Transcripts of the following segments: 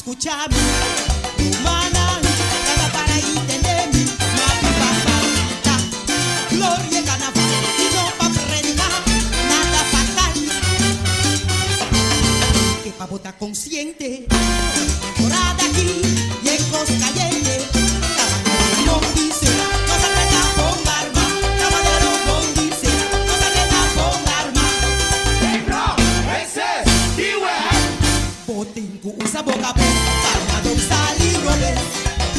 escuchame, humana, cada para y tenemi, mapi papita, gloria carnaval, y no pa' predicar, nada fatal, que pa' votar consciente, temporada aquí y en Coscayente, no dice, no se trata con arma, caballero con dice, no se trata con arma. Botín usa boca cargador sali robes,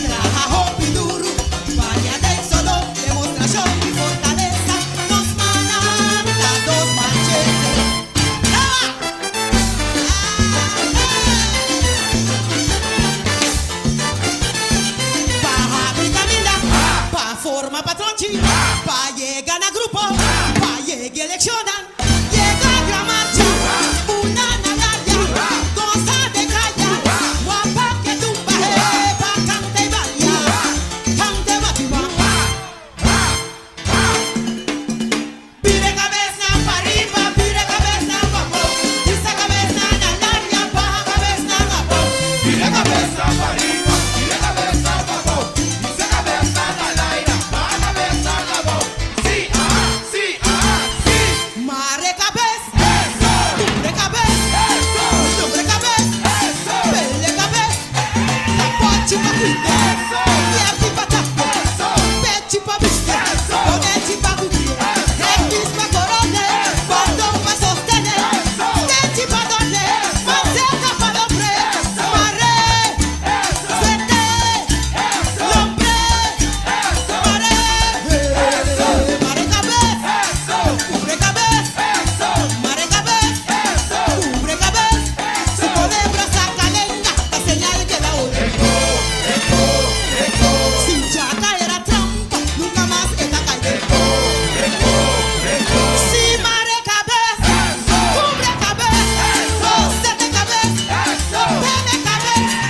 trabajo piduru, vaya de solo, demostración y fortaleza, nos mandan dos machetes. Pa' vitamina, pa' forma patronchi, pa' llegar a grupo, pa' llegar eleccionan, llega la marcha, una nadalla, cosa de calla, guapa que tú bajes, pa' cante y vaya, cante batima. Pire cabeza pa' arriba, pire cabeza pa' abajo, esa cabeza en la área, pa' cabeza abajo, Pire cabeza para arriba, pire cabeza para abajo, pise cabeza al aire, pa' cabeza abajo. Sí, sí. mare cabeza, Eso, tumbre cabeza, eso, tumbre cabeza, eso, pele cabeza, tapochi pa' cuite, eso, yepi pa' tape, eso, pechi pa' viste, eso, onechi pa' cutie, eso, X pa' corone, eso, baldón pa' sostener, eso, techi pa' donde, eso, manteca pa' l'hombre, eso, mare, eso, suerte, eso, l'hombre, eso, mare, mare cabeza, eso, cubre cabeza, eso, mare cabeza, eso, cubre cabeza, si pone brasa calenga, la señal que la oye. Si chata era trampa, nunca más esta calle. Si mare cabeza, cubre cabeza, sete cabeza, pene cabeza,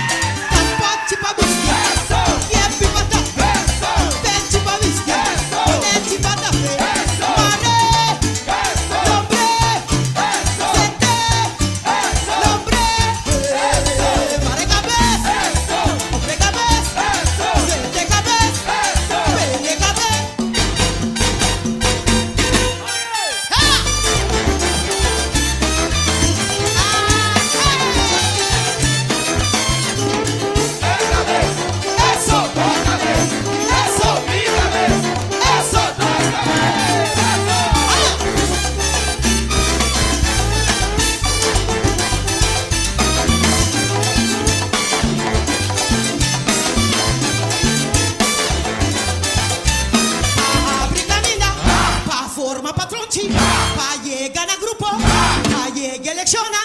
tapochi pa' viste, yepi pa' tape, pechi pa' viste, onechi pa' tape, mare, l'hombre, sete, l'hombre, mare cabeza, cubre cabeza, sete cabeza, pene cabeza. eso, otra vez, eso, mi cabeza, eso, otra vez, Abre camina, pa' forma patronchi, pa' llegar a grupo, pa' llegar elecciona,